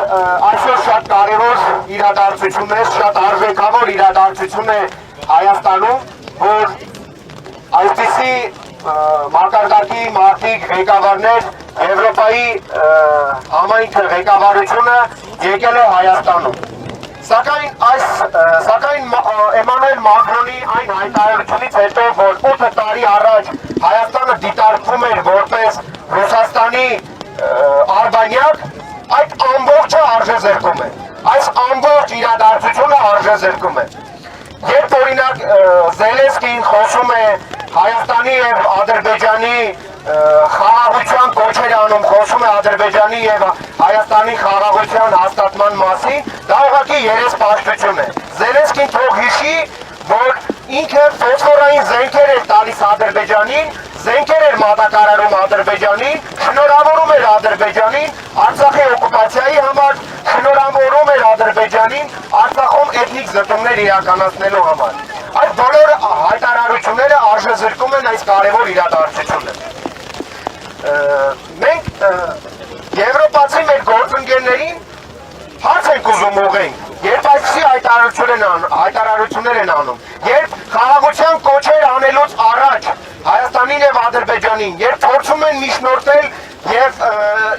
այսօր շատ կարևոր իրադարձություն է, շատ արժեքավոր իրադարձություն է Հայաստանում, որ այսպիսի մակարդակի մարդիկ ղեկավարներ Եվրոպայի համայնքը ղեկավարությունը եկել է Հայաստանում։ Սակայն Էմանուել Մակրոնի այն հայտարարությունից հետո, որ 8 տարի առաջ Հայաստանը դիտարկվում էր որպես Ռուսաստանի արբանյակ, այդ ամբողջը արժեզրկում է։ Այս ամբողջ իրադարձությունը արժեզրկում է։ Երբ օրինակ Զելենսկին խոսում է Հայաստանի և Ադրբեջանի խաղաղության կոչեր անում, խոսում է Ադրբեջանի և Հայաստանի խաղաղության հաստատման մասին, դա ուղղակի երեսպաշտություն է։ Զելենսկին թող հիշի, որ ինքը ֆոսֆորային զենքեր էր տալիս Ադրբեջանին, զենքեր էր մատակարարում Ադրբեջանին, շնորհավորում էր Ադրբեջանին, Արցախի օկուպացիայի համար շնորհավորում էր Ադրբեջանին, Արցախում էթնիկ զտումներ իրականացնելու համար։ Այդ բոլոր հայտարարությունները արժեզրկում են այս կարևոր իրադարձությունը։ Մենք եվրոպացի մեր գործընկերներին հարց ենք ուզում ուղղենք, երբ այսպիսի հայտարարություններ են անում, երբ խաղաղության կոչեր անելուց առաջ Հայաստանին և Ադրբեջանին, երբ փորձում են միջնորդել և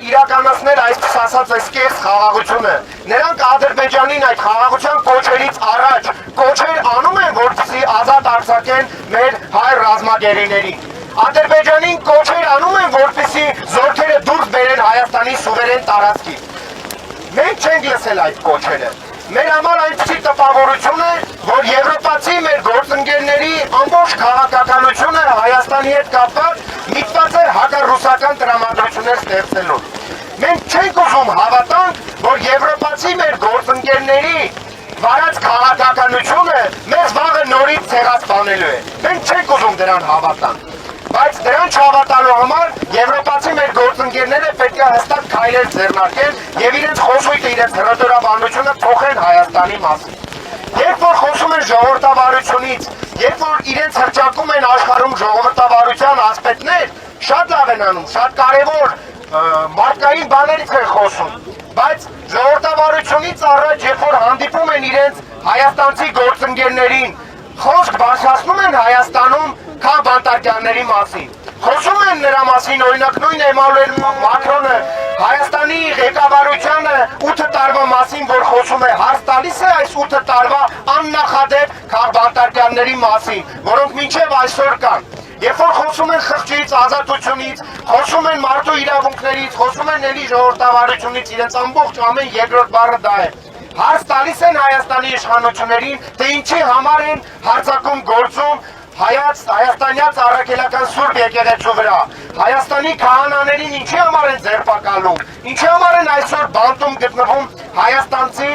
իրականացնել այսպես ասած այս կեղծ խաղաղությունը, նրանք Ադրբեջանին այդ խաղաղության կոչերից առաջ կոչեր անում են, որպեսզի ազատ արձակեն մեր հայ ռազմագերիներին։ Ադրբեջանին կոչեր անում են, որպեսզի զորքերը դուրս բերեն Հայաստանի սուվերեն տարածքից։ Մենք չենք լսել այդ կոչերը։ Մեր համար այնպիսի տպավորություն է, որ եվրոպացի մեր գործընկերների ամբողջ քաղաքականությունը Հայաստանի հետ կապված միտված է հակառուսական տրամադրություններ ստեղծելու։ Մենք չենք ուզում հավատանք, որ եվրոպացի մեր գործընկերների վարած քաղաքականությունը մեզ վաղը նորից ցեղասպանելու է։ Մենք չենք ուզում դրան հավատանք։ Բայց դրան չհավատալու համար եվրոպացի մեր գործընկերները պետք է հստակ քայլեր ձեռնարկեն և իրենց խոսույթը, իրենց հռետորաբանությունը փոխեն Հայաստանի մասին։ Երբ որ խոսում են ժողովրդավարությունից, երբ որ իրենց հռչակում են աշխարհում ժողովրդավարության ասպետներ, շատ լավ են անում, շատ կարևոր մարդկային բաներից են խոսում, բայց ժողովրդավարությունից առաջ, երբ որ հանդիպում են իրենց հայաստանցի գործընկերներին, խոսք բարձրացնում են Հայաստանում քան բանտարկյալների մասին։ Խոսում են նրա մասին, օրինակ նույն Էմանուել Մակրոնը Հայաստանի ղեկավարությանը 8 տարվա մասին, որ խոսում է, հարց տալիս է այս 8 տարվա աննախադեպ քաղաքբանտարկյալների մասին, որոնք մինչև այսօր կան։ Երբ որ խոսում են խղճից, ազատությունից, խոսում են մարդու իրավունքներից, խոսում են ելի ժողովրդավարությունից, իրենց ամբողջ ամեն երկրորդ բառը դա է։ Հարց տալիս են Հայաստանի իշխանություններին, թե ինչի համար են հարձակում գործում Հայաստանյաց առաքելական Սուրբ եկեղեցու վրա, Հայաստանի քահանաներին ինչի համար են ձերբակալում, ինչի համար են այսօր բանտում գտնվում հայաստանցի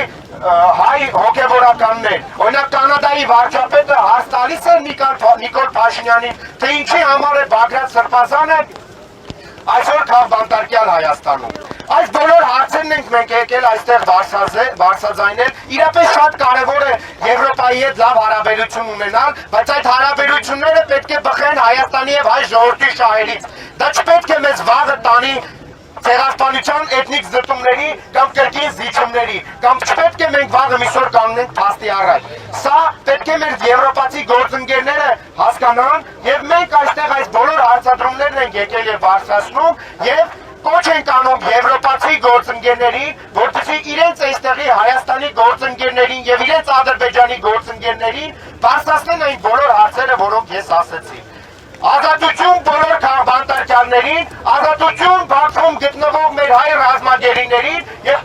հայ հոգևորականներ։ Օրինակ Կանադայի վարչապետը հարց տալիս է Նիկոլ Փաշինյանին, թե ինչի համար է Բագրատ Սրբազանը այսօր քաղաքբանտարկյալ Հայաստանում։ Այս բոլոր հարցերն ենք մենք եկել այստեղ բարձրաձայնել, իրապես շատ կարևոր է Եվրոպայի հետ լավ հարաբերություն ունենալ, բայց այդ հարաբերությունները պետք է բխեն Հայաստանի և հայ ժողովրդի շահերից։ Դա չպետք է մեզ վաղը տանի ցեղասպանության, էթնիկ զտումների կամ կրկին զիջումների, կամ չպետք է մենք վաղը միսօր կանգնենք փաստի առաջ։ Սա պետք է մեր եվրոպացի գործընկերները հասկանան և մենք այստեղ այս բոլոր հարցադրումներն ենք եկել և բարձրացնում և կոչ ենք անում եվրոպացի գործընկերներին, որպեսզի իրենց այստեղի Հայաստանի գործընկերներին և իրենց Ադրբեջանի գործընկերներին բարձրացնեն այն բոլոր հարցերը, որոնք ես ասեցի։ Ազատություն բոլոր քաղաքբանտարկյալներին, ազատություն Բաքվում գտնվող մեր հայ ռազմագերիներին և